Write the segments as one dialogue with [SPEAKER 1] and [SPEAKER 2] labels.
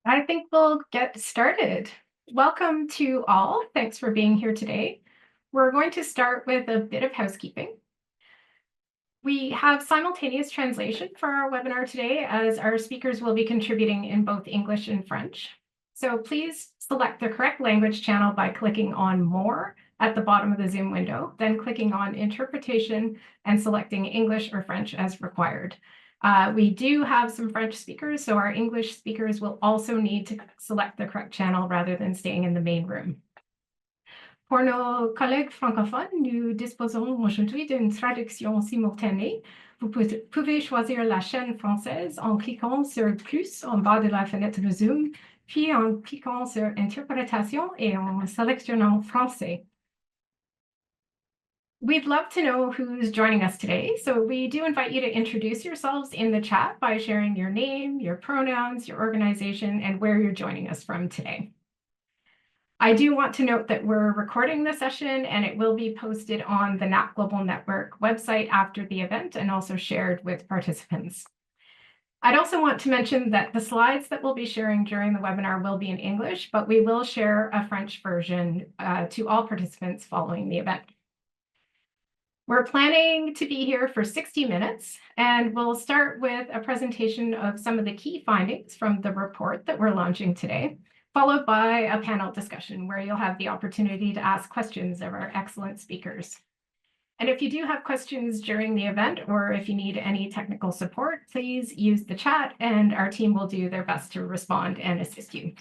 [SPEAKER 1] I think we'll get started. Welcome to all. Thanks for being here today. We're going to start with a bit of housekeeping. We have simultaneous translation for our webinar today, as our speakers will be contributing in both English and French. So please select the correct language channel by clicking on More at the bottom of the Zoom window, then clicking on Interpretation and selecting English or French as required. We do have some French speakers, so our English speakers will also need to select the correct channel rather than staying in the main room. Pour nos collègues francophones, nous disposons aujourd'hui d'une traduction simultanée. Vous pouvez choisir la chaîne française en cliquant sur plus en bas de la fenêtre Zoom, puis en cliquant sur Interprétation et en sélectionnant Français. We'd love to know who's joining us today, so we do invite you to introduce yourselves in the chat by sharing your name, your pronouns, your organization, and where you're joining us from today. I do want to note that we're recording the session and it will be posted on the NAP Global Network website after the event and also shared with participants. I'd also want to mention that the slides that we'll be sharing during the webinar will be in English, but we will share a French version to all participants following the event. We're planning to be here for 60 minutes, and we'll start with a presentation of some of the key findings from the report that we're launching today, followed by a panel discussion where you'll have the opportunity to ask questions of our excellent speakers. And if you do have questions during the event, or if you need any technical support, please use the chat and our team will do their best to respond and assist you.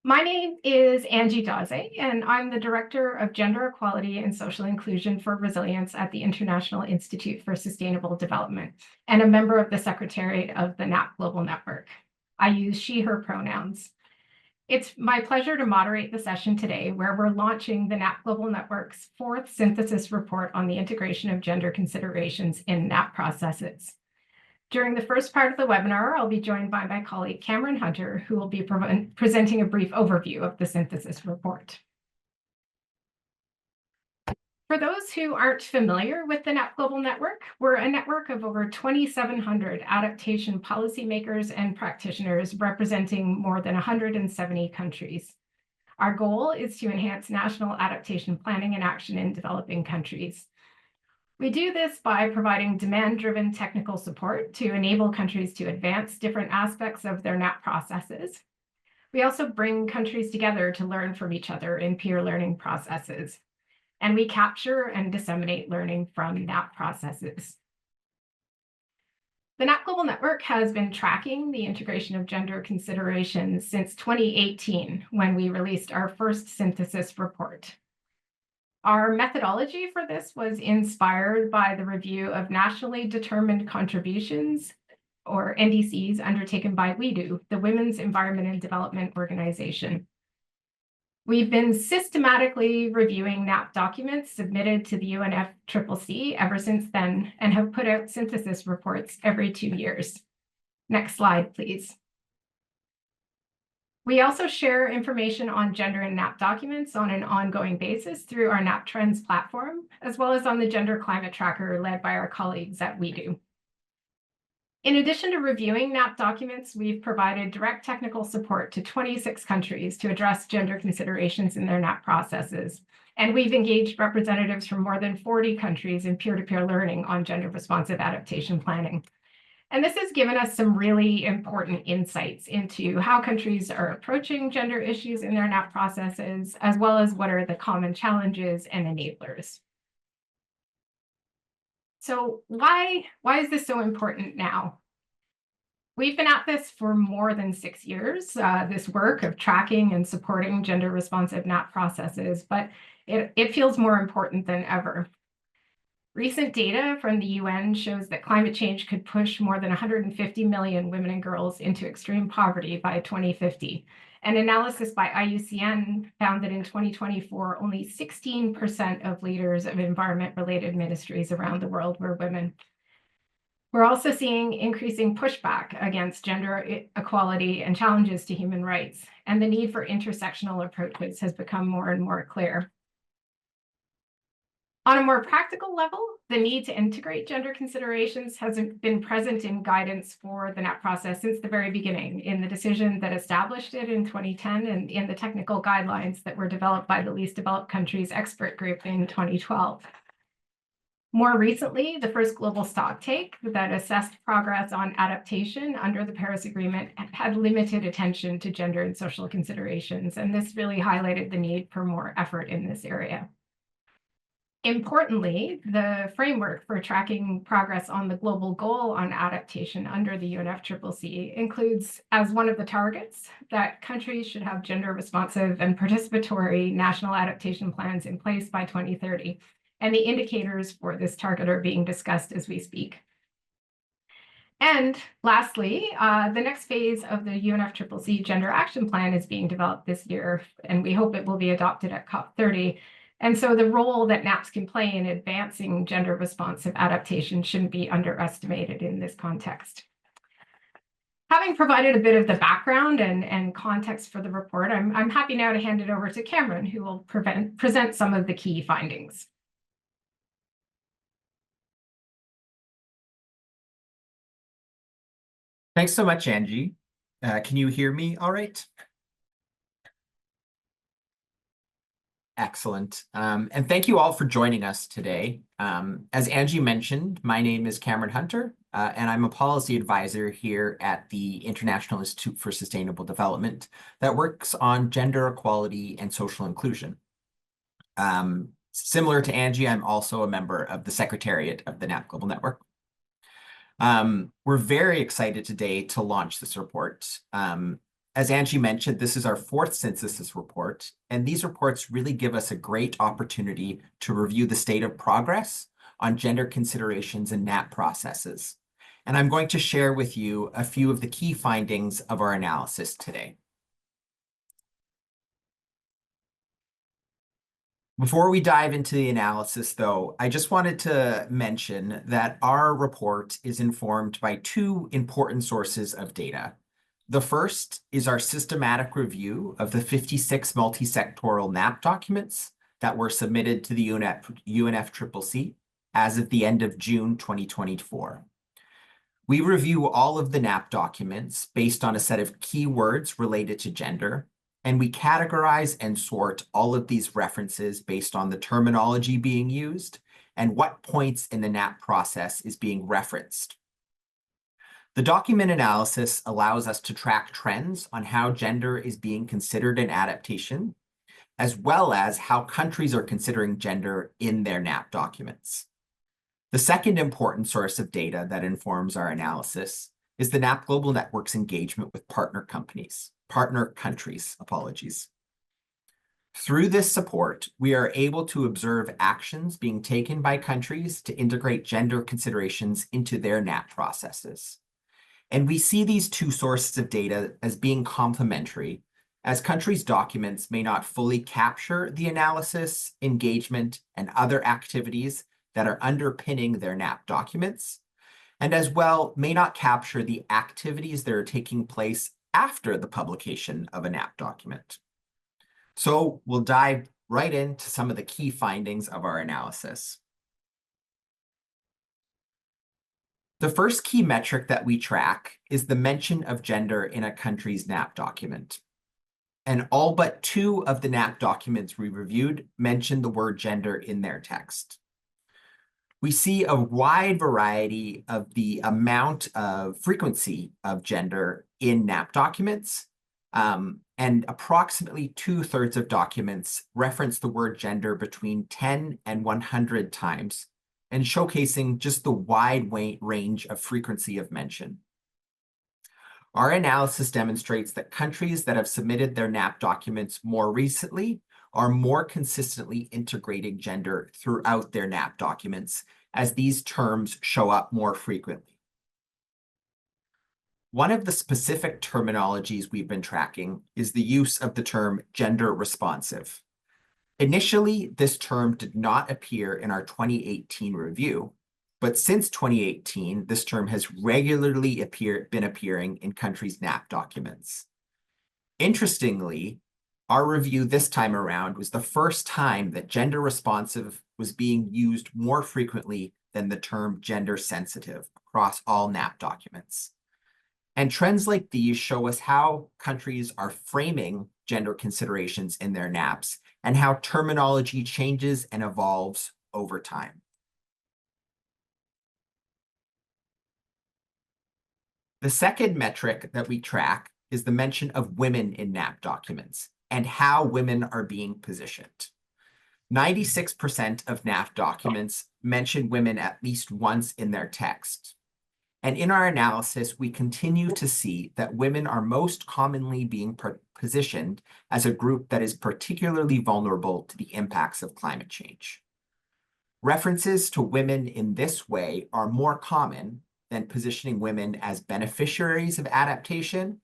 [SPEAKER 1] My name is Angie Dazé, and I'm the Director of Gender Equality and Social Inclusion for Resilience at the International Institute for Sustainable Development, and a member of the Secretariat of the NAP Global Network. I use she, her pronouns. It's my pleasure to moderate the session today, where we're launching the NAP Global Network's 4th synthesis report on the integration of gender considerations in NAP processes. During the first part of the webinar, I'll be joined by my colleague Cameron Hunter, who will be presenting a brief overview of the synthesis report. For those who aren't familiar with the NAP Global Network, we're a network of over 2,700 adaptation policymakers and practitioners representing more than 170 countries. Our goal is to enhance national adaptation planning and action in developing countries. We do this by providing demand-driven technical support to enable countries to advance different aspects of their NAP processes. We also bring countries together to learn from each other in peer learning processes. And we capture and disseminate learning from NAP processes. The NAP Global Network has been tracking the integration of gender considerations since 2018, when we released our first synthesis report. Our methodology for this was inspired by the review of nationally determined contributions, or NDCs, undertaken by WEDO, the Women's Environment and Development Organization. We've been systematically reviewing NAP documents submitted to the UNFCCC ever since then and have put out synthesis reports every 2 years. Next slide, please. We also share information on gender and NAP documents on an ongoing basis through our NAP Trends platform, as well as on the Gender Climate Tracker led by our colleagues at WEDO. In addition to reviewing NAP documents, we've provided direct technical support to 26 countries to address gender considerations in their NAP processes. And we've engaged representatives from more than 40 countries in peer-to-peer learning on gender-responsive adaptation planning. And this has given us some really important insights into how countries are approaching gender issues in their NAP processes, as well as what are the common challenges and enablers. So why is this so important now? We've been at this for more than 6 years, this work of tracking and supporting gender-responsive NAP processes, but it feels more important than ever. Recent data from the UN shows that climate change could push more than 150 million women and girls into extreme poverty by 2050. An analysis by IUCN found that in 2024, only 16% of leaders of environment-related ministries around the world were women. We're also seeing increasing pushback against gender equality and challenges to human rights, and the need for intersectional approaches has become more and more clear. On a more practical level, the need to integrate gender considerations has been present in guidance for the NAP process since the very beginning, in the decision that established it in 2010 and in the technical guidelines that were developed by the Least Developed Countries Expert Group in 2012. More recently, the first global stocktake that assessed progress on adaptation under the Paris Agreement had limited attention to gender and social considerations, and this really highlighted the need for more effort in this area. Importantly, the framework for tracking progress on the global goal on adaptation under the UNFCCC includes as one of the targets that countries should have gender responsive and participatory national adaptation plans in place by 2030. And the indicators for this target are being discussed as we speak. And lastly, the next phase of the UNFCCC Gender Action Plan is being developed this year, and we hope it will be adopted at COP30. And so the role that NAPs can play in advancing gender responsive adaptation shouldn't be underestimated in this context. Having provided a bit of the background and context for the report, I'm happy now to hand it over to Cameron, who will present some of the key findings.
[SPEAKER 2] Thanks so much, Angie. Can you hear me all right? Excellent. And thank you all for joining us today. As Angie mentioned, my name is Cameron Hunter, and I'm a policy advisor here at the International Institute for Sustainable Development that works on gender equality and social inclusion. Similar to Angie, I'm also a member of the Secretariat of the NAP Global Network. We're very excited today to launch this report. As Angie mentioned, this is our fourth synthesis report, and these reports really give us a great opportunity to review the state of progress on gender considerations and NAP processes. And I'm going to share with you a few of the key findings of our analysis today. Before we dive into the analysis, though, I just wanted to mention that our report is informed by two important sources of data. The first is our systematic review of the 56 multi-sectoral NAP documents that were submitted to the UNFCCC as of the end of June 2024. We review all of the NAP documents based on a set of keywords related to gender, and we categorize and sort all of these references based on the terminology being used and what points in the NAP process is being referenced. The document analysis allows us to track trends on how gender is being considered in adaptation, as well as how countries are considering gender in their NAP documents. The second important source of data that informs our analysis is the NAP Global Network's engagement with partner countries. Through this support, we are able to observe actions being taken by countries to integrate gender considerations into their NAP processes. And we see these two sources of data as being complementary, as countries' documents may not fully capture the analysis, engagement, and other activities that are underpinning their NAP documents, and as well may not capture the activities that are taking place after the publication of a NAP document. So we'll dive right into some of the key findings of our analysis. The first key metric that we track is the mention of gender in a country's NAP document. And all but two of the NAP documents we reviewed mention the word gender in their text. We see a wide variety of the amount of frequency of gender in NAP documents, and approximately 2/3 of documents reference the word gender between 10 and 100 times, and showcasing just the wide range of frequency of mention. Our analysis demonstrates that countries that have submitted their NAP documents more recently are more consistently integrating gender throughout their NAP documents, as these terms show up more frequently. One of the specific terminologies we've been tracking is the use of the term gender responsive. Initially, this term did not appear in our 2018 review, but since 2018, this term has regularly been appearing in countries' NAP documents. Interestingly, Our review this time around was the first time that gender responsive was being used more frequently than the term gender sensitive across all NAP documents. And trends like these show us how countries are framing gender considerations in their NAPs and how terminology changes and evolves over time. The second metric that we track is the mention of women in NAP documents and how women are being positioned. 96% of NAP documents mention women at least once in their text. And in our analysis, we continue to see that women are most commonly being positioned as a group that is particularly vulnerable to the impacts of climate change. References to women in this way are more common than positioning women as beneficiaries of adaptation,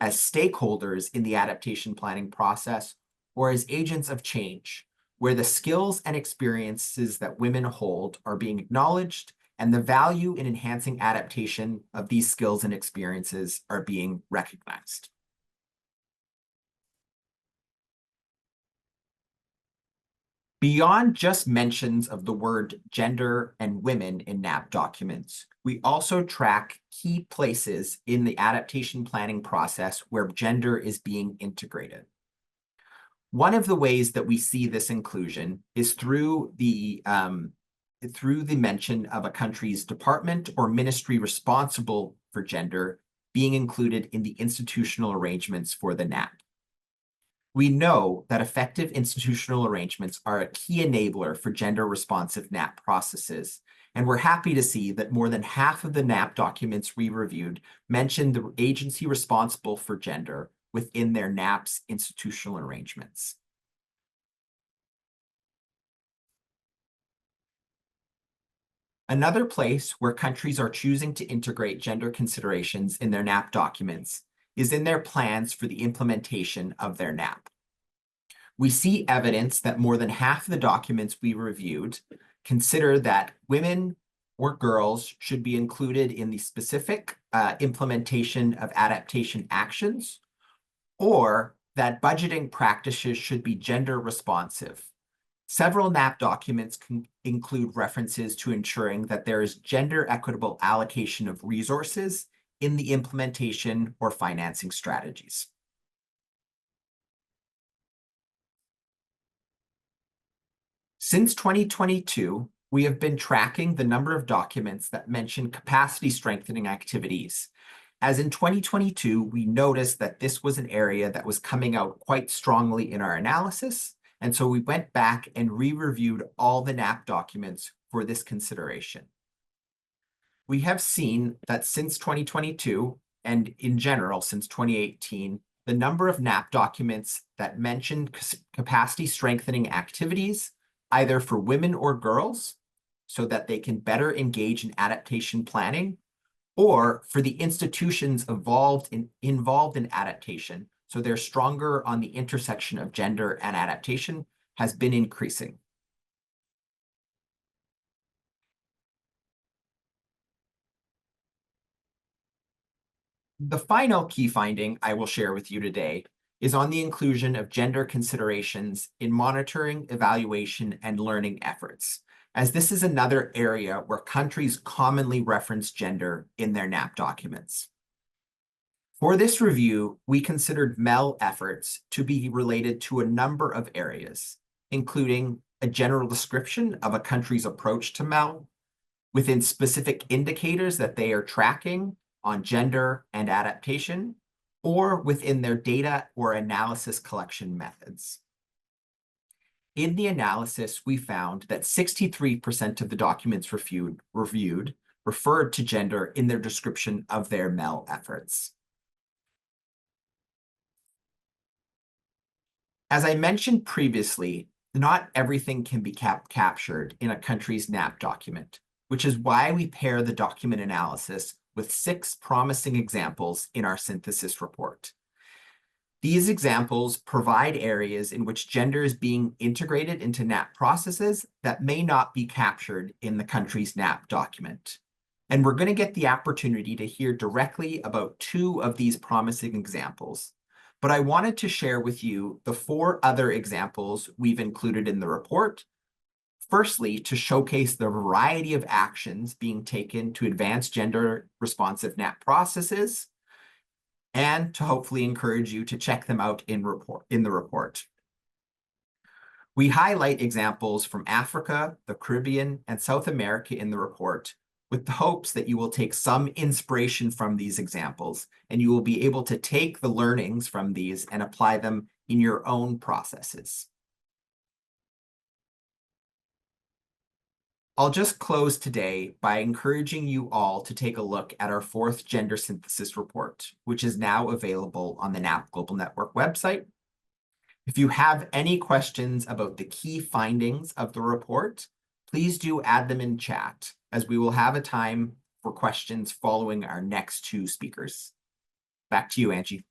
[SPEAKER 2] as stakeholders in the adaptation planning process, or as agents of change, where the skills and experiences that women hold are being acknowledged and the value in enhancing adaptation of these skills and experiences are being recognized. Beyond just mentions of the word gender and women in NAP documents, we also track key places in the adaptation planning process where gender is being integrated. One of the ways that we see this inclusion is through the mention of a country's department or ministry responsible for gender being included in the institutional arrangements for the NAP. We know that effective institutional arrangements are a key enabler for gender-responsive NAP processes, and we're happy to see that more than half of the NAP documents we reviewed mention the agency responsible for gender within their NAP's institutional arrangements. Another place where countries are choosing to integrate gender considerations in their NAP documents is in their plans for the implementation of their NAP. We see evidence that more than half of the documents we reviewed consider that women or girls should be included in the specific implementation of adaptation actions, or that budgeting practices should be gender responsive. Several NAP documents can include references to ensuring that there is gender equitable allocation of resources in the implementation or financing strategies. Since 2022, we have been tracking the number of documents that mention capacity strengthening activities. As in 2022, we noticed that this was an area that was coming out quite strongly in our analysis, and so we went back and re-reviewed all the NAP documents for this consideration. We have seen that since 2022, and in general since 2018, the number of NAP documents that mention capacity strengthening activities, either for women or girls, so that they can better engage in adaptation planning, or for the institutions involved in adaptation, so they're stronger on the intersection of gender and adaptation, has been increasing. The final key finding I will share with you today is on the inclusion of gender considerations in monitoring, evaluation, and learning efforts, as this is another area where countries commonly reference gender in their NAP documents. For this review, we considered MEL efforts to be related to a number of areas, including a general description of a country's approach to MEL, within specific indicators that they are tracking on gender and adaptation, or within their data or analysis collection methods. In the analysis, we found that 63% of the documents reviewed referred to gender in their description of their MEL efforts. As I mentioned previously, not everything can be captured in a country's NAP document, which is why we pair the document analysis with 6 promising examples in our synthesis report. These examples provide areas in which gender is being integrated into NAP processes that may not be captured in the country's NAP document. And we're going to get the opportunity to hear directly about 2 of these promising examples. but I wanted to share with you the 4 other examples we've included in the report. Firstly, to showcase the variety of actions being taken to advance gender-responsive NAP processes, and to hopefully encourage you to check them out in the report. We highlight examples from Africa, the Caribbean, and South America in the report, with the hopes that you will take some inspiration from these examples, and you will be able to take the learnings from these and apply them in your own processes. I'll just close today by encouraging you all to take a look at our 4th gender synthesis report, which is now available on the NAP Global Network website. If you have any questions about the key findings of the report, please do add them in chat, as we will have a time for questions following our next 2 speakers. Back to you, Angie.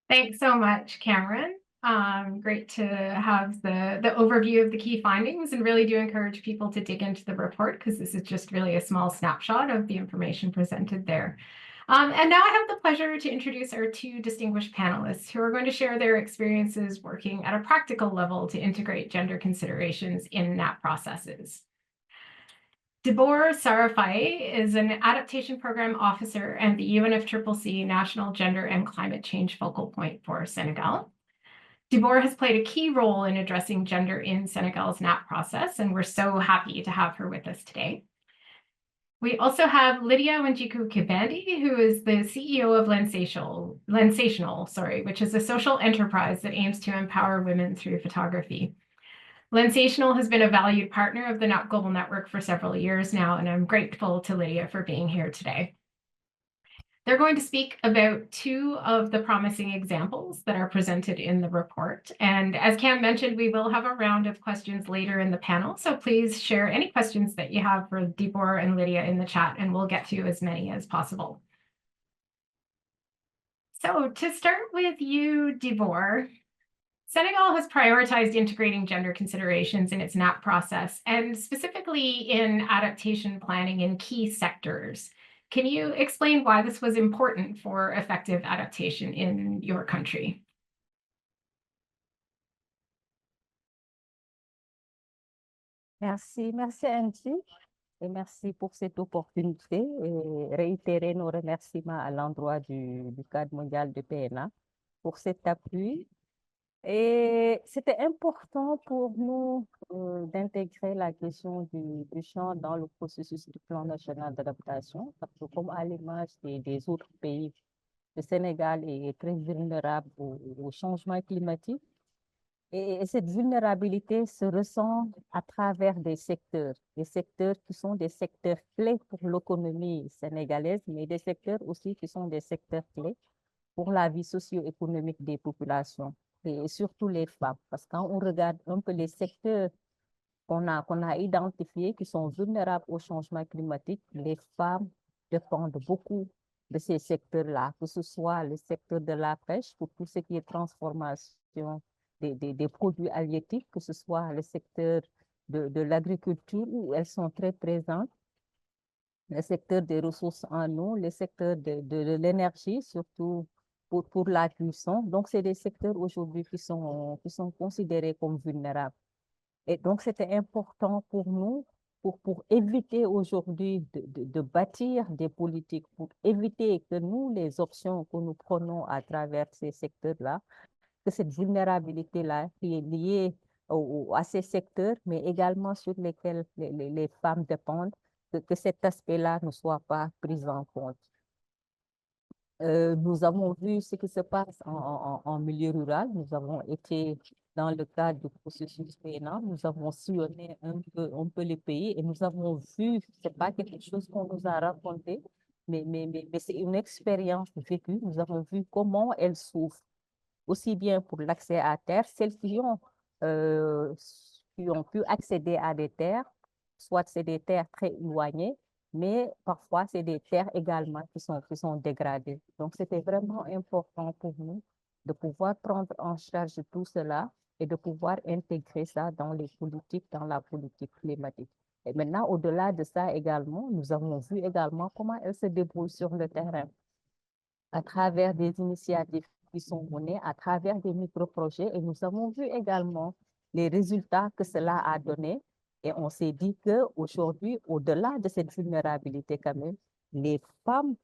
[SPEAKER 1] Thanks so much, Cameron. Great to have the overview of the key findings, and really do encourage people to dig into the report, because this is just really a small snapshot of the information presented there. And now I have the pleasure to introduce our 2 distinguished panelists who are going to share their experiences working at a practical level to integrate gender considerations in NAP processes. Dibor Sarafai is an adaptation program officer and the UNFCCC National Gender and Climate Change Focal Point for Senegal. Dibor has played a key role in addressing gender in Senegal's NAP process, and we're so happy to have her with us today. We also have Lydia Wanjiku Kibandi, who is the CEO of Lensational, which is a social enterprise that aims to empower women through photography. Lensational has been a valued partner of the NAP Global Network for several years now, and I'm grateful to Lydia for being here today. They're going to speak about 2 of the promising examples that are presented in the report. And as Cam mentioned, we will have a round of questions later in the panel. So please share any questions that you have for Dibor and Lydia in the chat, and we'll get to as many as possible. So to start with you, Dibor, Senegal has prioritized integrating gender considerations in its NAP process, and specifically in adaptation planning in key sectors. Can you explain why this was important for effective adaptation in your country?
[SPEAKER 3] Merci Angie, et merci pour cette opportunité et réitérer nos remerciements à l'endroit du cadre mondial de PNA pour cet appui. Et c'était important pour nous d'intégrer la question du genre dans le processus du plan national d'adaptation, parce que comme à l'image des autres pays, le Sénégal est très vulnérable au changement climatique. Et cette vulnérabilité se ressent à travers des secteurs qui sont des secteurs clés pour l'économie sénégalaise, mais des secteurs aussi qui sont des secteurs clés pour la vie socio-économique des populations, et surtout les femmes. Parce que quand on regarde un peu les secteurs qu'on a identifiés qui sont vulnérables au changement climatique, les femmes dépendent beaucoup de ces secteurs-là, que ce soit le secteur de la pêche pour tout ce qui est transformation des produits halieutiques, que ce soit le secteur de l'agriculture où elles sont très présentes, le secteur des ressources en eau, le secteur de l'énergie, surtout pour la cuisson. Donc, c'est des secteurs aujourd'hui qui sont considérés comme vulnérables. Et donc, c'était important pour nous pour éviter aujourd'hui de bâtir des politiques, pour éviter que nous, les options que nous prenons à travers ces secteurs-là, que cette vulnérabilité-là qui est liée à ces secteurs, mais également sur lesquels les femmes dépendent, que cet aspect-là ne soit pas pris en compte. Nous avons vu ce qui se passe en milieu rural. Nous avons été dans le cadre du processus PNA, nous avons sillonné un peu les pays et nous avons vu, ce n'est pas quelque chose qu'on nous a raconté, mais c'est une expérience vécue. Nous avons vu comment elles souffrent, aussi bien pour l'accès à terre, celles qui ont pu accéder à des terres, soit c'est des terres très éloignées, mais parfois c'est des terres également qui sont dégradées. Donc c'était vraiment important pour nous de pouvoir prendre en charge tout cela et de pouvoir intégrer ça dans les politiques, dans la politique climatique. Et maintenant, au-delà de ça également, nous avons vu également comment elles se débrouillent sur le terrain à travers des initiatives qui sont menés à travers des micro-projets et nous avons vu également les résultats que cela a donné. Et on s'est dit qu'aujourd'hui, au-delà de cette vulnérabilité quand même, les femmes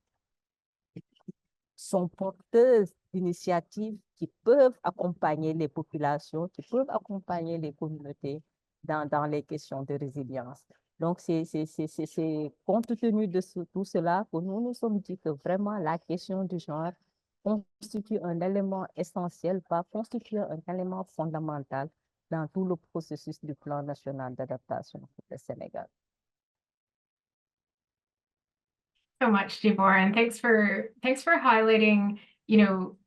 [SPEAKER 3] sont porteuses d'initiatives qui peuvent accompagner les populations, qui peuvent accompagner les communautés dans les questions de résilience. Donc, c'est compte tenu de tout cela que nous nous sommes dit que vraiment la question du genre constitue un élément essentiel, pas constitue un élément fondamental dans tout le processus du plan national d'adaptation pour le Sénégal.
[SPEAKER 1] So much, Dibor, and thanks for highlighting,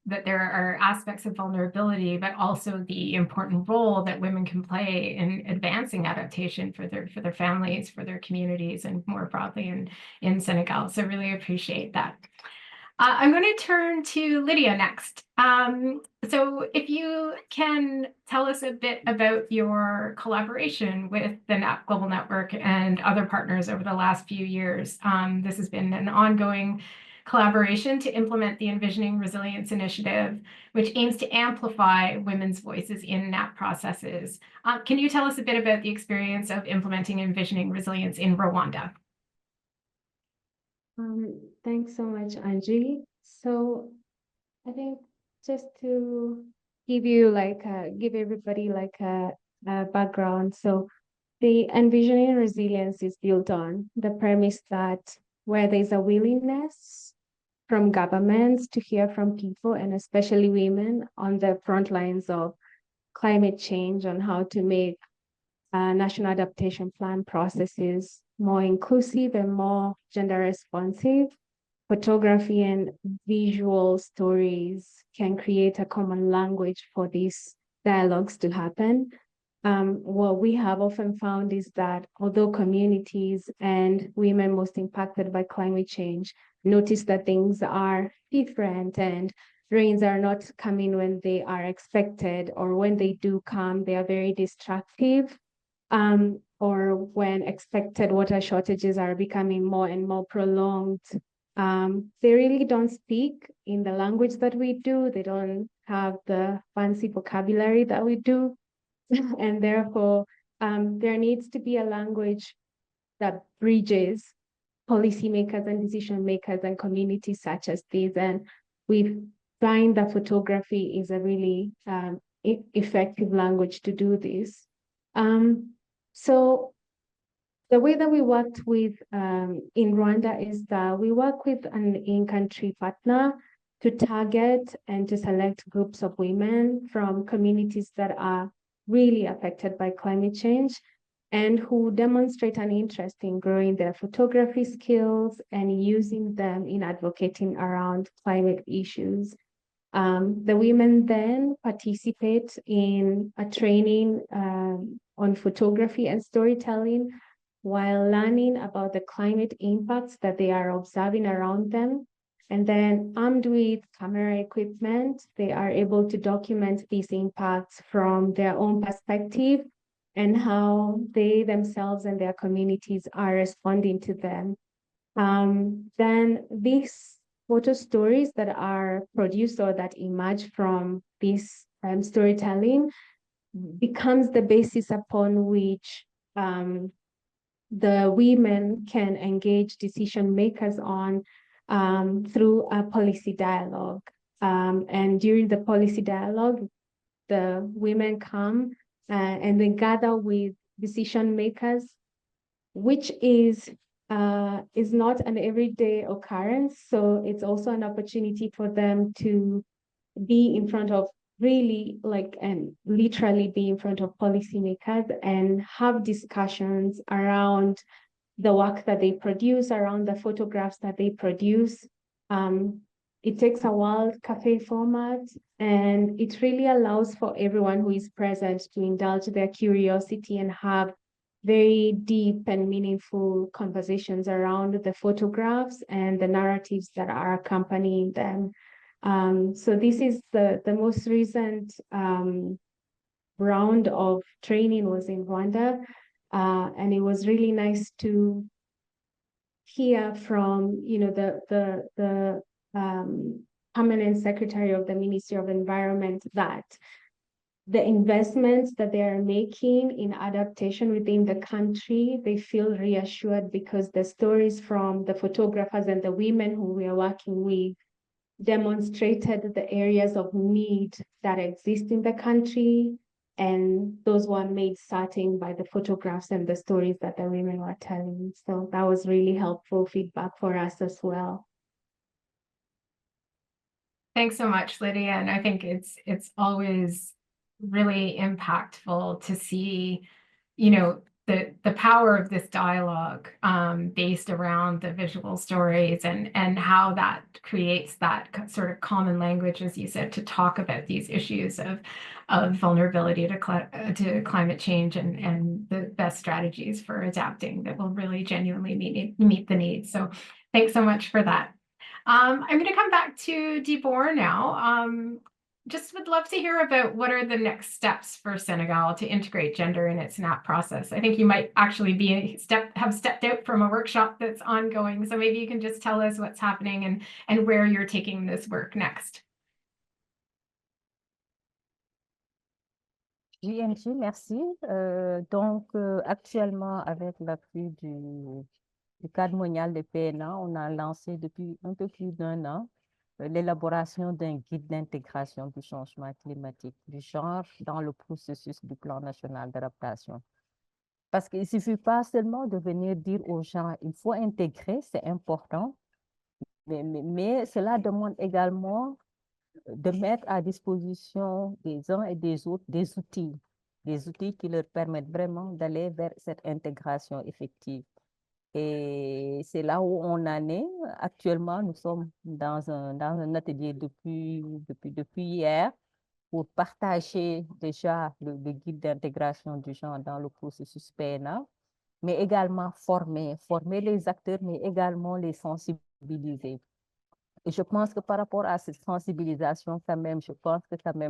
[SPEAKER 1] that there are aspects of vulnerability, but also the important role that women can play in advancing adaptation for their families, for their communities, and more broadly in Senegal. So really appreciate that. I'm going to turn to Lydia next. So if you can tell us a bit about your collaboration with the NAP Global Network and other partners over the last few years. This has been an ongoing collaboration to implement the Envisioning Resilience Initiative, which aims to amplify women's voices in NAP processes. Can you tell us a bit about the experience of implementing Envisioning Resilience in Rwanda?
[SPEAKER 4] Thanks so much, Angie. So I think just to give you give everybody a background. So the Envisioning Resilience is built on the premise that where there's a willingness from governments to hear from people, and especially women on the front lines of climate change, on how to make national adaptation plan processes more inclusive and more gender responsive, photography and visual stories can create a common language for these dialogues to happen. What we have often found is that although communities and women most impacted by climate change notice that things are different and rains are not coming when they are expected, or when they do come, they are very destructive, or when expected water shortages are becoming more and more prolonged, they really don't speak in the language that we do. They don't have the fancy vocabulary that we do. And therefore, there needs to be a language that bridges policymakers and decision makers and communities such as these. And we find that photography is a really effective language to do this. So the way that we worked with in Rwanda is that we work with an in-country partner to target and to select groups of women from communities that are really affected by climate change and who demonstrate an interest in growing their photography skills and using them in advocating around climate issues. The women then participate in a training on photography and storytelling while learning about the climate impacts that they are observing around them. And then armed with camera equipment, they are able to document these impacts from their own perspective and how they themselves and their communities are responding to them. Then these photo stories that are produced or that emerge from this storytelling becomes the basis upon which the women can engage decision makers on through a policy dialogue. And during the policy dialogue, the women come and they gather with decision makers, which is not an everyday occurrence. So it's also an opportunity for them to be in front of and literally be in front of policymakers and have discussions around the work that they produce, around the photographs that they produce. It takes a World Cafe format, and it really allows for everyone who is present to indulge their curiosity and have very deep and meaningful conversations around the photographs and the narratives that are accompanying them. So this is the most recent round of training was in Rwanda, and it was really nice to hear from the permanent secretary of the Ministry of Environment that the investments that they are making in adaptation within the country, they feel reassured because the stories from the photographers and the women who we are working with demonstrated the areas of need that exist in the country, and those were made certain by the photographs and the stories that the women were telling. So that was really helpful feedback for us as well.
[SPEAKER 1] Thanks so much, Lydia. And I think it's always really impactful to see, you know, the power of this dialogue based around the visual stories and how that creates that sort of common language, as you said, to talk about these issues of vulnerability to climate change and the best strategies for adapting that will really genuinely meet the needs. So thanks so much for that. I'm going to come back to Dibor now. Just would love to hear about what are the next steps for Senegal to integrate gender in its NAP process. I think you might actually have stepped out from a workshop that's ongoing. So maybe you can just tell us what's happening and where you're taking this work next.
[SPEAKER 3] Angie, merci. Actuellement, avec l'appui du cadre mondial des PNA, on a lancé depuis un peu plus d'un an l'élaboration d'un guide d'intégration du changement climatique du genre dans le processus du plan national d'adaptation. Parce qu'il ne suffit pas seulement de venir dire aux gens, il faut intégrer, c'est important, mais cela demande également de mettre à disposition des uns et des autres des outils qui leur permettent vraiment d'aller vers cette intégration effective. Et c'est là où on en est. Actuellement, nous sommes dans un atelier depuis hier pour partager déjà le guide d'intégration du genre dans le processus PNA, mais également former les acteurs, mais également les sensibiliser. Et je pense que par rapport à cette sensibilisation, quand même,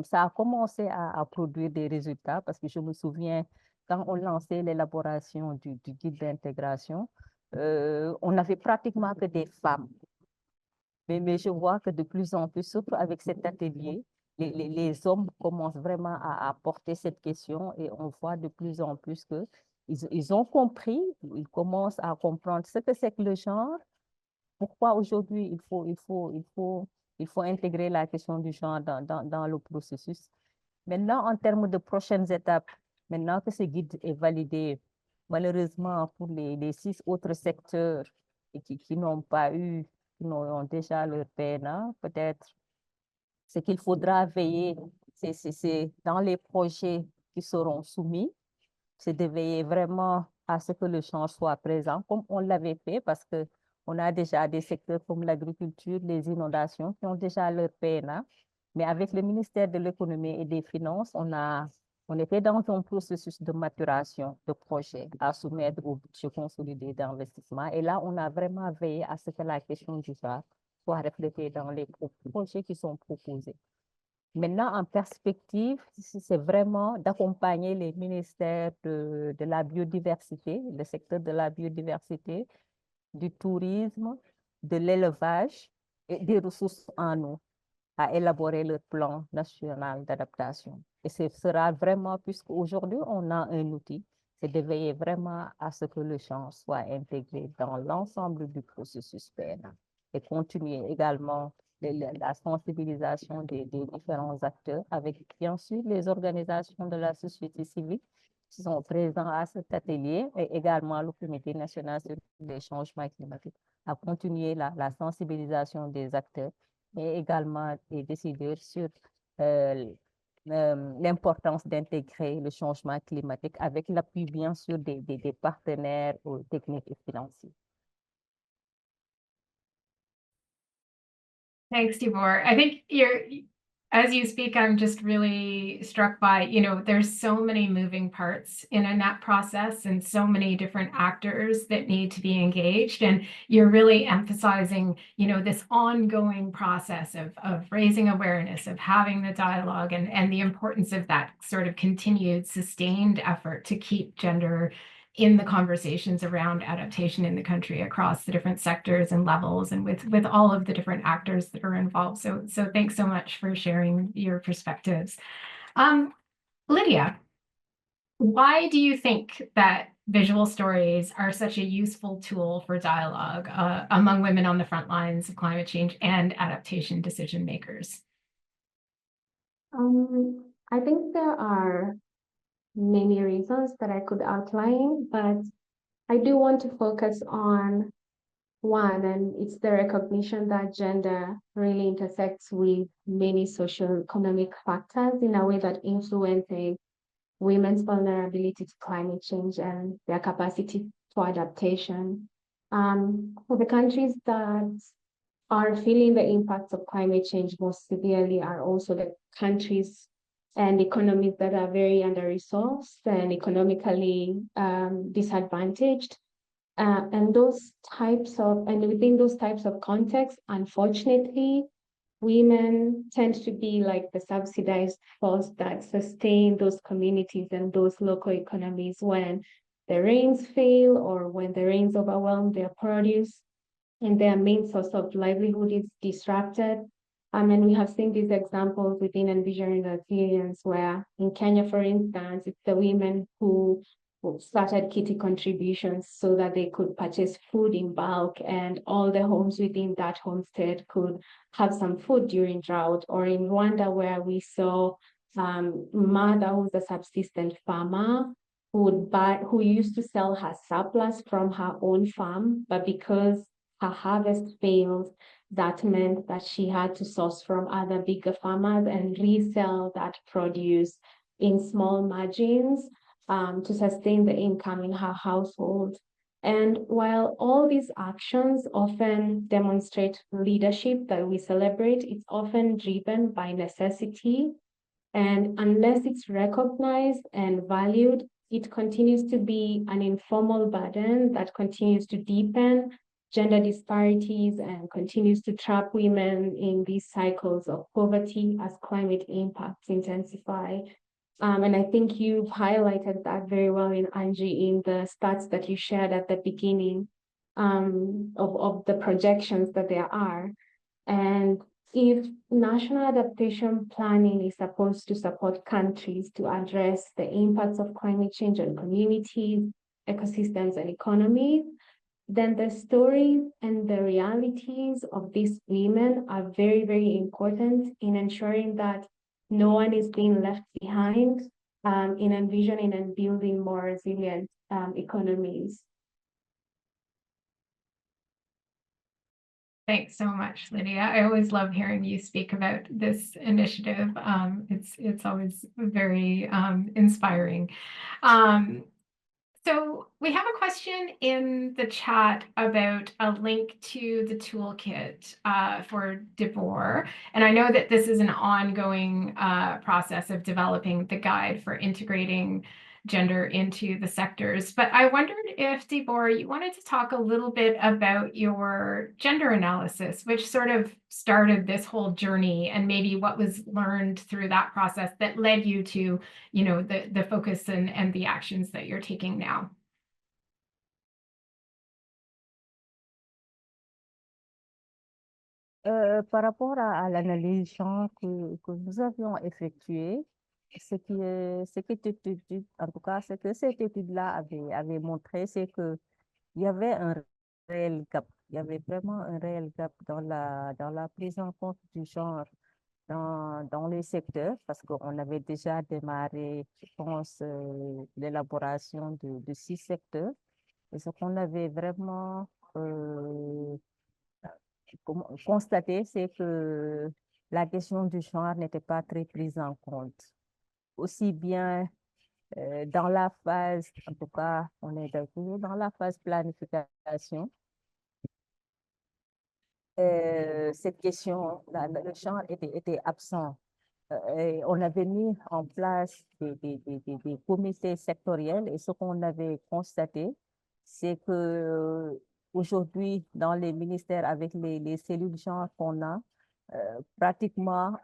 [SPEAKER 3] ça a commencé à produire des résultats parce que je me souviens quand on lançait l'élaboration du guide d'intégration, on n'avait pratiquement que des femmes. Mais je vois que de plus en plus, surtout avec cet atelier, les hommes commencent vraiment à porter cette question et on voit de plus en plus qu'ils ont compris, ils commencent à comprendre ce que c'est que le genre, pourquoi aujourd'hui il faut intégrer la question du genre dans le processus. Maintenant, en termes de prochaines étapes, maintenant que ce guide est validé, malheureusement pour les 6 autres secteurs qui n'ont pas eu, qui ont déjà leur PNA, peut-être ce qu'il faudra veiller, c'est dans les projets qui seront soumis, c'est de veiller vraiment à ce que le change soit présent, comme on l'avait fait, parce qu'on a déjà des secteurs comme l'agriculture, les inondations, qui ont déjà leur PNA. Mais avec le ministère de l'Économie et des Finances, on était dans un processus de maturation de projets à soumettre au budget consolidé d'investissement. Et là, on a vraiment veillé à ce que la question du genre soit reflétée dans les projets qui sont proposés. Maintenant, en perspective, c'est vraiment d'accompagner les ministères de la biodiversité, le secteur de la biodiversité, du tourisme, de l'élevage et des ressources en eau à élaborer le plan national d'adaptation. Et ce sera vraiment, puisqu'aujourd'hui, on a un outil, c'est de veiller vraiment à ce que le champ soit intégré dans l'ensemble du processus PNA et continuer également la sensibilisation des différents acteurs avec, bien sûr, les organisations de la société civile qui sont présents à cet atelier et également le Comité national sur les changements climatiques à continuer la sensibilisation des acteurs et également des décideurs sur l'importance d'intégrer le changement climatique avec l'appui, bien sûr, des partenaires techniques et financiers.
[SPEAKER 1] Thanks, Dibor. I think as you speak, I'm just really struck by, there's so many moving parts in a NAP process and so many different actors that need to be engaged. And you're really emphasizing, this ongoing process of raising awareness, of having the dialogue and the importance of that sort of continued sustained effort to keep gender in the conversations around adaptation in the country across the different sectors and levels and with all of the different actors that are involved. So thanks so much for sharing your perspectives. Lydia, why do you think that visual stories are such a useful tool for dialogue among women on the front lines of climate change and adaptation decision makers?
[SPEAKER 4] I think there are many reasons that I could outline, but I do want to focus on one, and it's the recognition that gender really intersects with many socioeconomic factors in a way that influencing women's vulnerability to climate change and their capacity for adaptation. For the countries that are feeling the impacts of climate change most severely are also the countries and economies that are very under-resourced and economically disadvantaged. And within those types of contexts, unfortunately, women tend to be like the subsidized force that sustain those communities and those local economies when the rains fail or when the rains overwhelm their produce and their main source of livelihood is disrupted. And we have seen these examples within Envisioning Resilience, where in Kenya, for instance, it's the women who started kitty contributions so that they could purchase food in bulk and all the homes within that homestead could have some food during drought. Or in Rwanda, where we saw mother who's a subsistent farmer who used to sell her surplus from her own farm, but because her harvest failed, that meant that she had to source from other bigger farmers and resell that produce in small margins to sustain the income in her household. And while all these actions often demonstrate leadership that we celebrate, it's often driven by necessity. And unless it's recognized and valued, it continues to be an informal burden that continues to deepen gender disparities and continues to trap women in these cycles of poverty as climate impacts intensify. And I think you've highlighted that very well in Angie in the stats that you shared at the beginning of the projections that there are. And if national adaptation planning is supposed to support countries to address the impacts of climate change on communities, ecosystems, and economies, then the stories and the realities of these women are very, very important in ensuring that no one is being left behind in envisioning and building more resilient economies.
[SPEAKER 1] Thanks so much, Lydia. I always love hearing you speak about this initiative. It's always very inspiring. So we have a question in the chat about a link to the toolkit for DeBoer. And I know that this is an ongoing process of developing the guide for integrating gender into the sectors. But I wondered if, DeBoer, you wanted to talk a little bit about your gender analysis, which sort of started this whole journey, and maybe what was learned through that process that led you to, you know, the focus and the actions that you're taking now.
[SPEAKER 3] Par rapport à l'analyse genre que nous avions effectuée, ce que cette étude, en tout cas, ce que cette étude-là avait montré, c'est que il y avait un réel gap. Il y avait vraiment un réel gap dans la prise en compte du genre dans les secteurs, parce qu'on avait déjà démarré, je pense, l'élaboration de 6 secteurs. Et ce qu'on avait vraiment constaté, c'est que la question du genre n'était pas très prise en compte. Aussi bien dans la phase, en tout cas, on est toujours dans la phase planification. Cette question, le genre était absent. Et on avait mis en place des comités sectoriels et ce qu'on avait constaté, c'est que aujourd'hui, dans les ministères, avec les cellules genre qu'on a, pratiquement,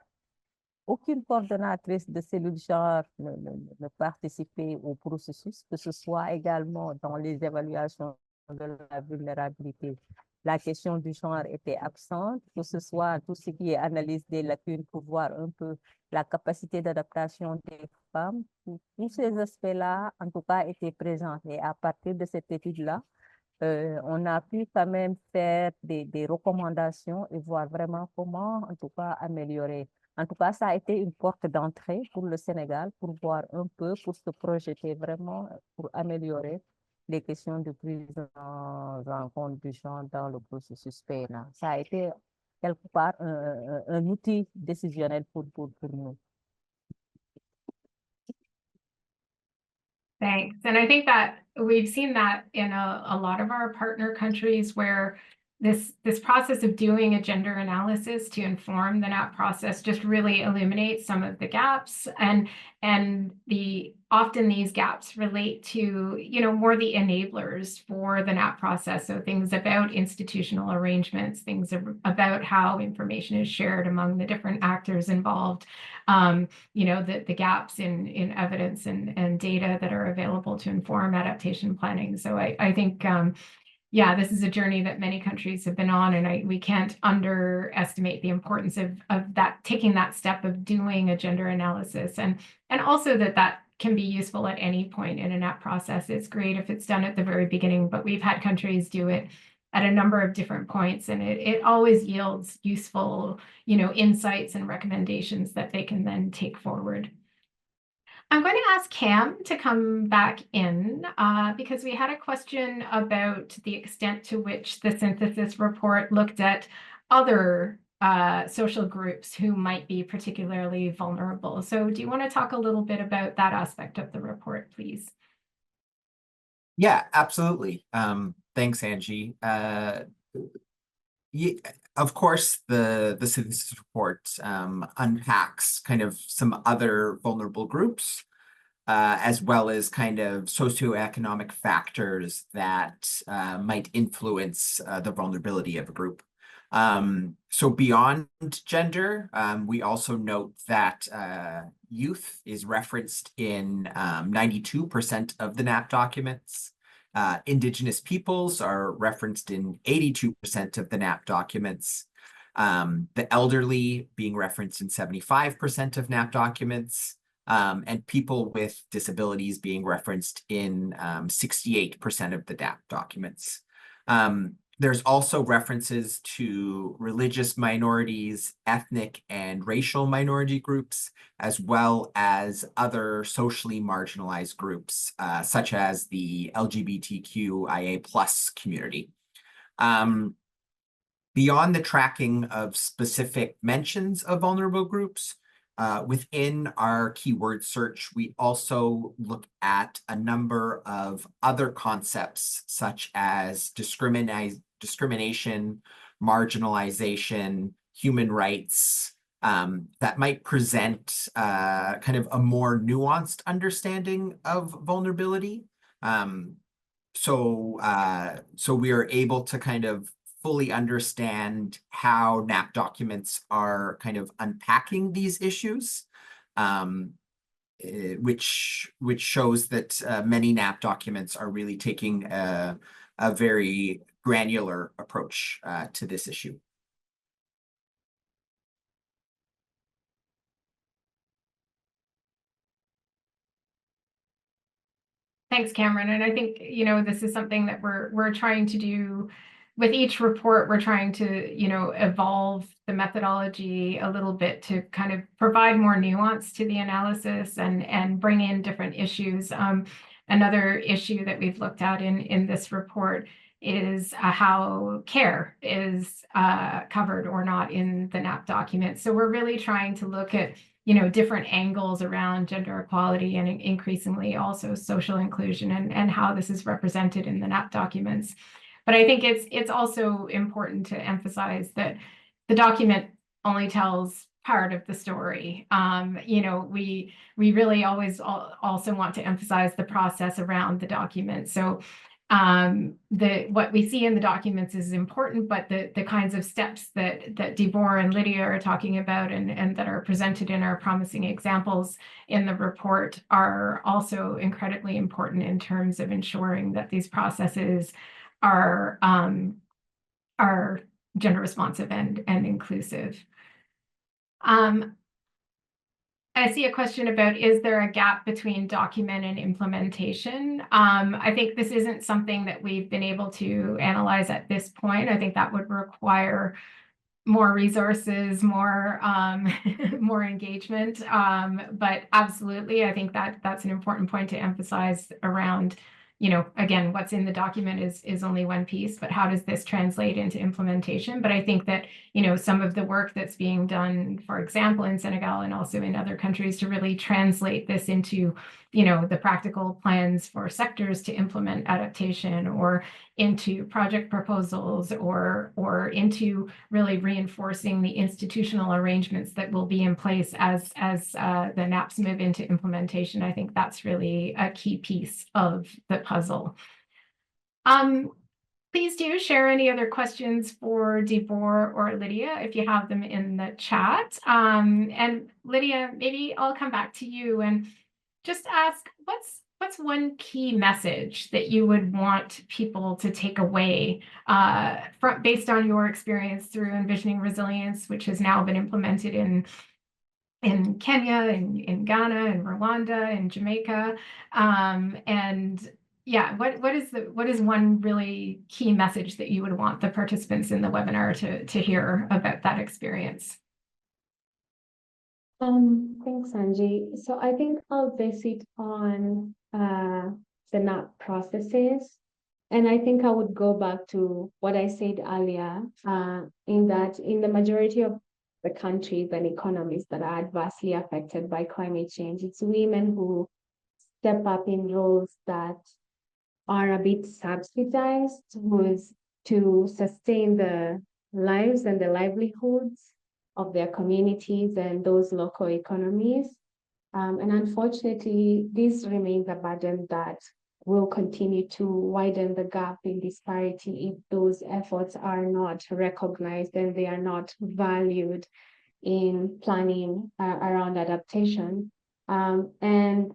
[SPEAKER 3] aucune coordonnatrice de cellule genre ne participait au processus, que ce soit également dans les évaluations de la vulnérabilité. La question du genre était absente, que ce soit tout ce qui est analyse des lacunes pour voir un peu la capacité d'adaptation des femmes. Tous ces aspects-là, en tout cas, étaient présents. Et à partir de cette étude-là, on a pu quand même faire des recommandations et voir vraiment comment, en tout cas, améliorer. En tout cas, ça a été une porte d'entrée pour le Sénégal, pour voir un peu, pour se projeter vraiment, pour améliorer les questions de prise en compte du genre dans le processus PNA. Ça a été quelque part un outil décisionnel pour nous.
[SPEAKER 1] Thanks. And I think that we've seen that in a lot of our partner countries where this process of doing a gender analysis to inform the NAP process just really illuminates some of the gaps, and often these gaps relate to, you know, more the enablers for the NAP process. So things about institutional arrangements, things about how information is shared among the different actors involved, you know, the gaps in evidence and data that are available to inform adaptation planning. So I think yeah, this is a journey that many countries have been on, and we can't underestimate the importance of that, taking that step of doing a gender analysis, and also that can be useful at any point in a NAP process. It's great if it's done at the very beginning, but we've had countries do it at a number of different points, and it always yields useful, you know, insights and recommendations that they can then take forward. I'm going to ask Cam to come back in because we had a question about the extent to which the synthesis report looked at other social groups who might be particularly vulnerable. So do you want to talk a little bit about that aspect of the report, please?
[SPEAKER 2] Yeah, absolutely. Thanks, Angie. Yeah, of course, the synthesis report unpacks kind of some other vulnerable groups, as well as kind of socioeconomic factors that might influence the vulnerability of a group. So beyond gender, we also note that youth is referenced in 92% of the NAP documents. Indigenous peoples are referenced in 82% of the NAP documents. The elderly being referenced in 75% of NAP documents, and people with disabilities being referenced in 68% of the NAP documents. There's also references to religious minorities, ethnic and racial minority groups, as well as other socially marginalized groups, such as the LGBTQIA+ community. Beyond the tracking of specific mentions of vulnerable groups, within our keyword search, we also look at a number of other concepts such as discrimination, marginalization, human rights, that might present kind of a more nuanced understanding of vulnerability. So we are able to kind of fully understand how NAP documents are kind of unpacking these issues, which shows that many NAP documents are really taking a very granular approach to this issue.
[SPEAKER 1] Thanks, Cameron. And I think, you know, this is something that we're trying to do with each report. We're trying to, you know, evolve the methodology a little bit to kind of provide more nuance to the analysis and bring in different issues. Another issue that we've looked at in this report is how care is covered or not in the NAP document. So we're really trying to look at, you know, different angles around gender equality and increasingly also social inclusion and how this is represented in the NAP documents. But I think it's also important to emphasize that the document only tells part of the story. You know, we really always also want to emphasize the process around the document. So what we see in the documents is important, but the kinds of steps that Dibor and Lydia are talking about and that are presented in our promising examples in the report are also incredibly important in terms of ensuring that these processes are gender responsive and inclusive. I see a question about, is there a gap between document and implementation? I think this isn't something that we've been able to analyze at this point. I think that would require more resources, more more engagement. But absolutely, I think that's an important point to emphasize around, again, what's in the document is only one piece, but how does this translate into implementation? But I think that, some of the work that's being done, for example, in Senegal and also in other countries to really translate this into, the practical plans for sectors to implement adaptation or into project proposals or into really reinforcing the institutional arrangements that will be in place as the NAPs move into implementation. I think that's really a key piece of the puzzle. Please do share any other questions for Dibor or Lydia if you have them in the chat. And Lydia, maybe I'll come back to you and just ask, what's one key message that you would want people to take away based on your experience through Envisioning Resilience, which has now been implemented in Kenya, in Ghana, in Rwanda, in Jamaica, and yeah, what is one really key message that you would want the participants in the webinar to hear about that experience?
[SPEAKER 4] Thanks, Angie. So I think I'll base it on the NAP processes. And I think I would go back to what I said earlier, in that in the majority of the countries and economies that are adversely affected by climate change, it's women who step up in roles that are a bit subsidized to sustain the lives and the livelihoods of their communities and those local economies. And unfortunately, this remains a burden that will continue to widen the gap in disparity if those efforts are not recognized and they are not valued in planning around adaptation. And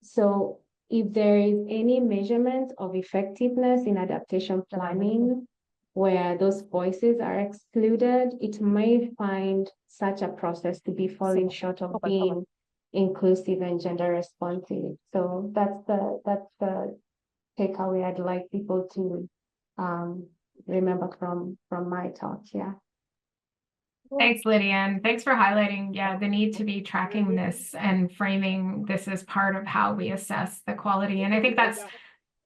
[SPEAKER 4] so if there is any measurement of effectiveness in adaptation planning where those voices are excluded, it may find such a process to be falling short of being inclusive and gender responsive. So that's the takeaway I'd like people to remember from my talk. Yeah.
[SPEAKER 1] Thanks, Lydia, and thanks for highlighting, the need to be tracking this and framing this as part of how we assess the quality. And I think that's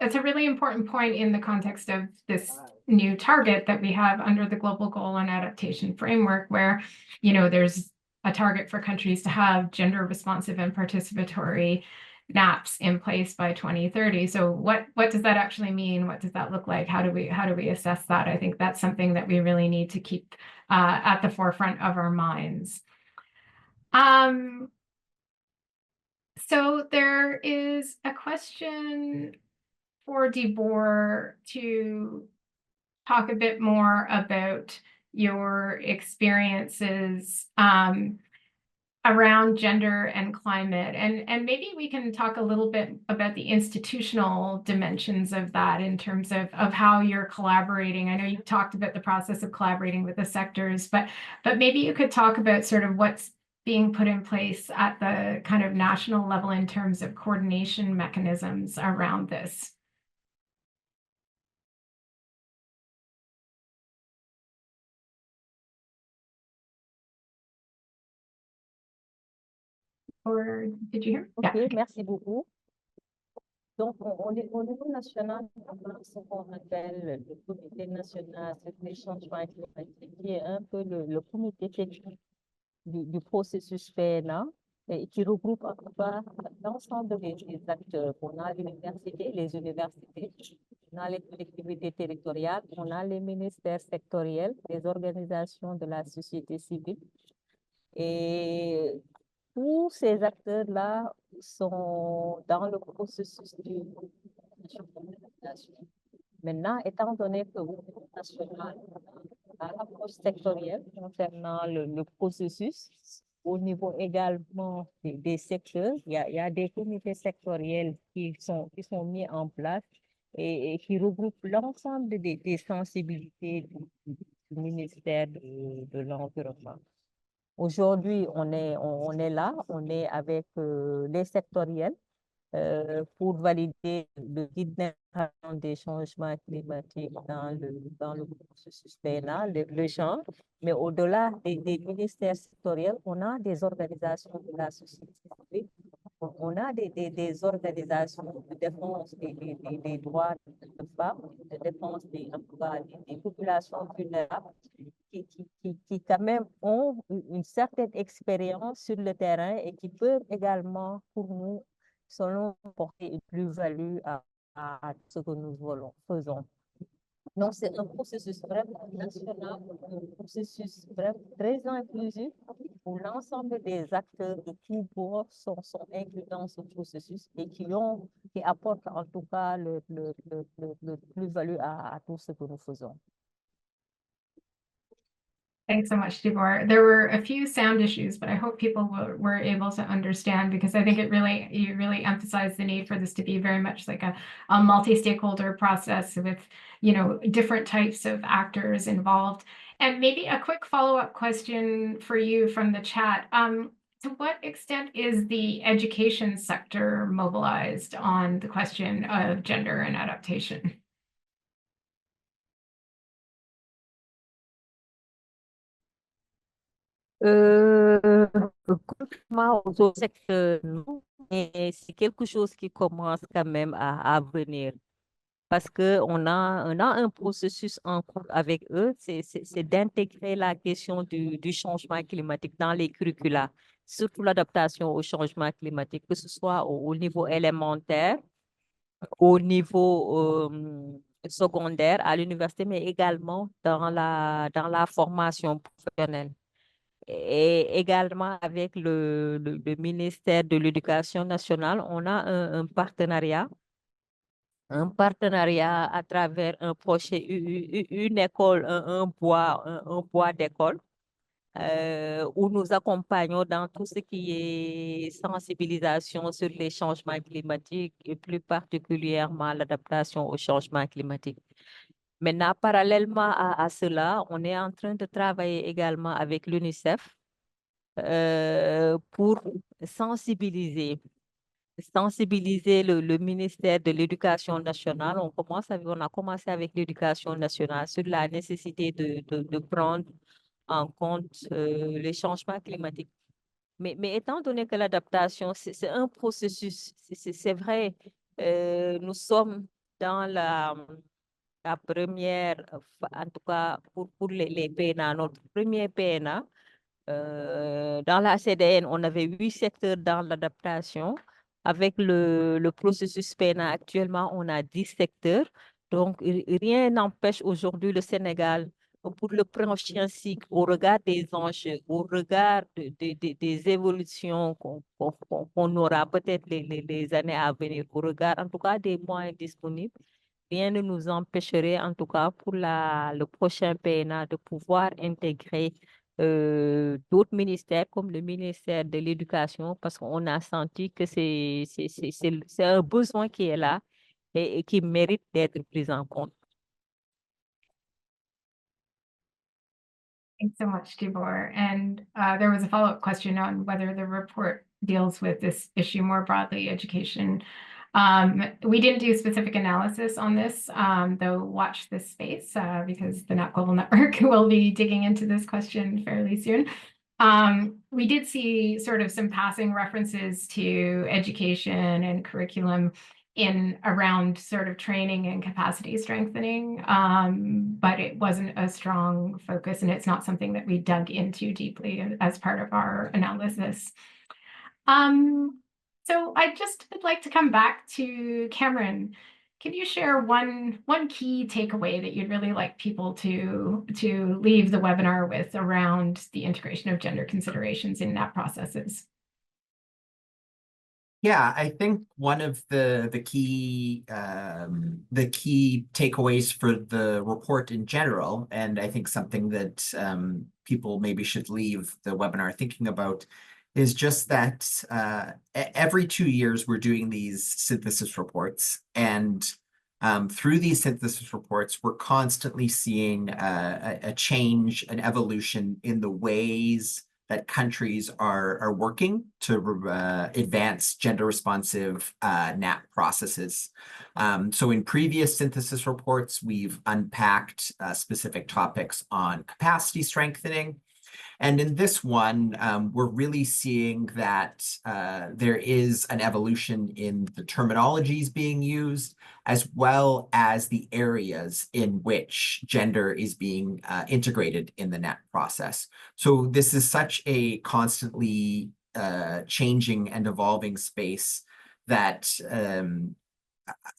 [SPEAKER 1] a really important point in the context of this new target that we have under the Global Goal on Adaptation Framework, where, there's a target for countries to have gender responsive and participatory NAPs in place by 2030. So what does that actually mean? What does that look like? How do we assess that? I think that's something that we really need to keep at the forefront of our minds. So there is a question for Dibor to talk a bit more about your experiences around gender and climate. And maybe we can talk a little bit about the institutional dimensions of that in terms of how you're collaborating. I know you've talked about the process of collaborating with the sectors, but maybe you could talk about sort of what's being put in place at the kind of national level in terms of coordination mechanisms around this. Or did you hear?
[SPEAKER 3] Ok, merci beaucoup. Donc, au niveau national, on a ce qu'on appelle le Comité national des changements climatiques, qui est un peu le comité technique du processus PNA et qui regroupe en tout cas l'ensemble des acteurs. On a les universités, on a les collectivités territoriales, on a les ministères sectoriels, les organisations de la société civile. Et tous ces acteurs-là sont dans le processus de Maintenant, étant donné que au niveau national, on a l'approche sectorielle concernant le processus, au niveau également des secteurs, il y a des comités sectoriels qui sont mis en place et qui regroupent l'ensemble des sensibilités du ministère de l'Environnement. Aujourd'hui, on est là, on est avec les sectoriels pour valider le guide d'intégration des changements climatiques dans le processus PNA, le genre. Mais au-delà des ministères sectoriels, on a des organisations de la société civile, on a des organisations de défense des droits des femmes, de défense des populations vulnérables qui quand même ont une certaine expérience sur le terrain et qui peuvent également, pour nous, selon porter une plus-value à ce que nous faisons. Donc, c'est un processus vraiment national, un processus vraiment très inclusif où l'ensemble des acteurs de tous bords sont inclus dans ce processus et qui apportent en tout cas le plus-value à tout ce que nous faisons.
[SPEAKER 1] Thanks so much, Tibor. There were a few sound issues, but I hope people were able to understand, because I think you really emphasized the need for this to be very much like a multi-stakeholder process with, different types of actors involved. And maybe a quick follow-up question for you from the chat. To what extent is the education sector mobilized on the question of gender and adaptation?
[SPEAKER 3] Contrairement aux autres secteurs, non, mais c'est quelque chose qui commence quand même à venir. Parce qu'on a un processus en cours avec eux, c'est d'intégrer la question du changement climatique dans les curricula, surtout l'adaptation au changement climatique, que ce soit au niveau élémentaire, au niveau secondaire, à l'université, mais également dans la formation professionnelle. Et également avec le ministère de l'Éducation nationale, on a un partenariat à travers un projet, une école, un bois d'école, où nous accompagnons dans tout ce qui est sensibilisation sur les changements climatiques et plus particulièrement l'adaptation au changement climatique. Maintenant, parallèlement à cela, on est en train de travailler également avec l'UNICEF pour sensibiliser le ministère de l'Éducation nationale. On a commencé avec l'Éducation nationale sur la nécessité de prendre en compte les changements climatiques. Mais étant donné que l'adaptation, c'est un processus, c'est vrai, nous sommes dans la première, en tout cas pour les PNA, notre premier PNA, dans la CDN, on avait 8 secteurs dans l'adaptation. Avec le processus PNA, actuellement, on a 10 secteurs. Donc, rien n'empêche aujourd'hui le Sénégal, pour le prochain cycle, au regard des enjeux, au regard des évolutions qu'on aura peut-être les années à venir, au regard en tout cas des moyens disponibles, rien ne nous empêcherait, en tout cas pour le prochain PNA, de pouvoir intégrer d'autres ministères comme le ministère de l'Éducation, parce qu'on a senti que c'est un besoin qui est là et qui mérite d'être pris en compte.
[SPEAKER 1] Thanks so much, Tibor. And there was a follow-up question on whether the report deals with this issue more broadly, education. We didn't do specific analysis on this, though watch this space because the Not Global Network will be digging into this question fairly soon. We did see sort of some passing references to education and curriculum in around sort of training and capacity strengthening, but it wasn't a strong focus, and it's not something that we dug into deeply as part of our analysis. So I just would like to come back to Cameron. Can you share one key takeaway that you'd really like people to leave the webinar with around the integration of gender considerations in NAP processes?
[SPEAKER 2] Yeah, I think one of the key takeaways for the report in general, and I think something that people maybe should leave the webinar thinking about, is just that every 2 years we're doing these synthesis reports, and through these synthesis reports, we're constantly seeing a change, an evolution in the ways that countries are working to advance gender responsive NAP processes. So in previous synthesis reports, we've unpacked specific topics on capacity strengthening. And in this one, we're really seeing that there is an evolution in the terminologies being used, as well as the areas in which gender is being integrated in the NET process. So this is such a constantly changing and evolving space that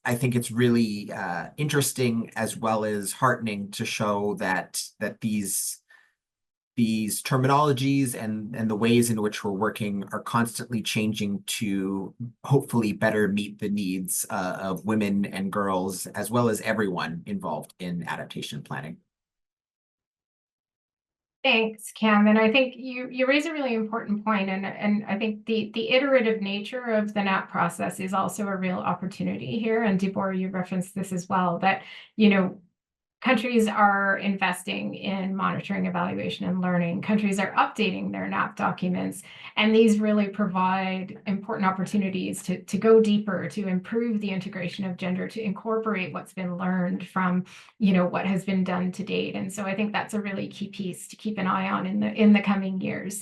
[SPEAKER 2] I think it's really interesting as well as heartening to show that these terminologies and the ways in which we're working are constantly changing to hopefully better meet the needs of women and girls, as well as everyone involved in adaptation planning.
[SPEAKER 1] Thanks, Cam. And I think you raise a really important point, and I think the iterative nature of the NAP process is also a real opportunity here. And Deborah, you referenced this as well, that countries are investing in monitoring, evaluation, and learning. Countries are updating their NAP documents, and these really provide important opportunities to go deeper, to improve the integration of gender, to incorporate what's been learned from, what has been done to date. And so I think that's a really key piece to keep an eye on in the coming years.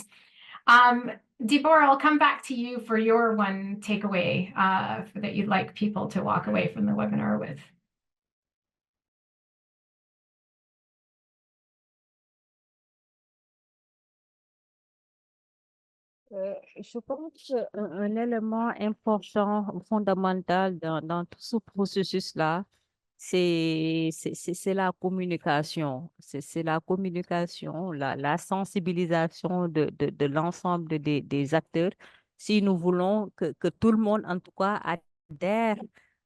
[SPEAKER 1] Deborah, I'll come back to you for your one takeaway that you'd like people to walk away from the webinar with.
[SPEAKER 3] Je pense qu'un élément important, fondamental dans tout ce processus-là, c'est la communication. C'est la communication, la sensibilisation de l'ensemble des acteurs. Si nous voulons que tout le monde, en tout cas, adhère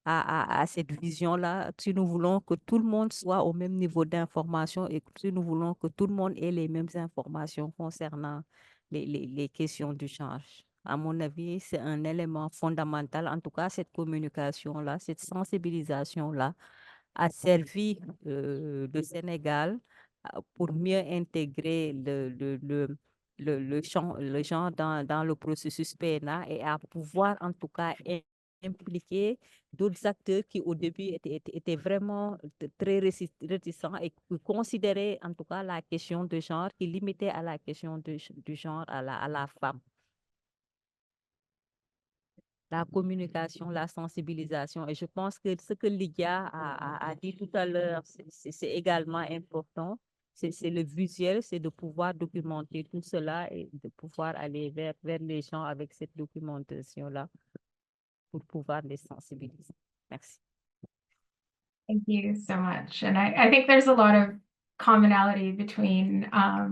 [SPEAKER 3] à cette vision-là, si nous voulons que tout le monde soit au même niveau d'information et si nous voulons que tout le monde ait les mêmes informations concernant les questions du genre. À mon avis, c'est un élément fondamental. En tout cas, cette communication-là, cette sensibilisation-là a servi le Sénégal pour mieux intégrer le genre dans le processus PNA et à pouvoir, en tout cas, impliquer d'autres acteurs qui, au début, étaient vraiment très réticents et qui considéraient, en tout cas, la question de genre, qui limitait à la question du genre à la femme. La communication, la sensibilisation. Et je pense que ce que Lydia a dit tout à l'heure, c'est également important. C'est le visuel, c'est de pouvoir documenter tout cela et de pouvoir aller vers les gens avec cette documentation-là pour pouvoir les sensibiliser. Merci.
[SPEAKER 1] Thank you so much. And I think there's a lot of commonality between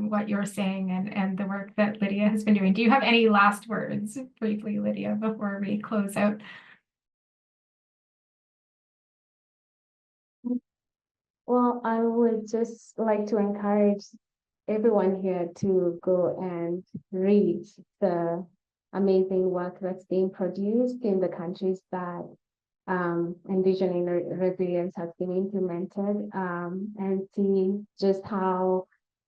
[SPEAKER 1] what you're saying and the work that Lydia has been doing. Do you have any last words briefly, Lydia, before we close out?
[SPEAKER 4] Well, I would just like to encourage everyone here to go and read the amazing work that's being produced in the countries that envisioning resilience has been implemented, and see just how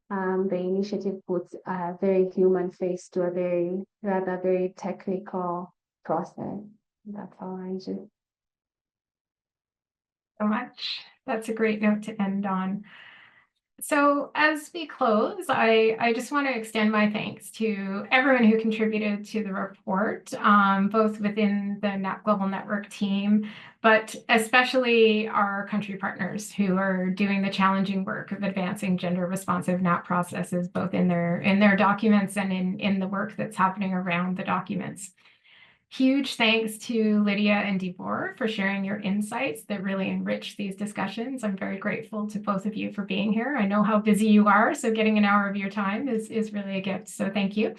[SPEAKER 4] the initiative puts a very human face to a very technical process. That's all, Angie.
[SPEAKER 1] So much. That's a great note to end on. So as we close, I just want to extend my thanks to everyone who contributed to the report, both within the NAP Global Network team, but especially our country partners who are doing the challenging work of advancing gender responsive NAP processes, both in their documents and in the work that's happening around the documents. Huge thanks to Lydia and Deborah for sharing your insights that really enrich these discussions. I'm very grateful to both of you for being here. I know how busy you are, so getting an hour of your time is really a gift, so thank you.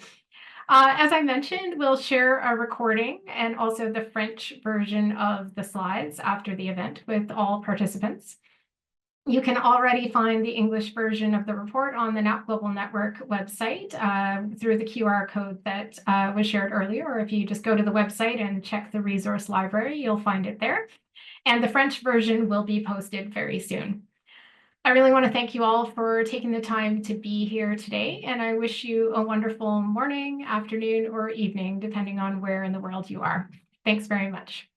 [SPEAKER 1] As I mentioned, we'll share a recording and also the French version of the slides after the event with all participants. You can already find the English version of the report on the NAP Global Network website through the QR code that was shared earlier, or if you just go to the website and check the resource library, you'll find it there. And the French version will be posted very soon. I really want to thank you all for taking the time to be here today, and I wish you a wonderful morning, afternoon, or evening, depending on where in the world you are. Thanks very much.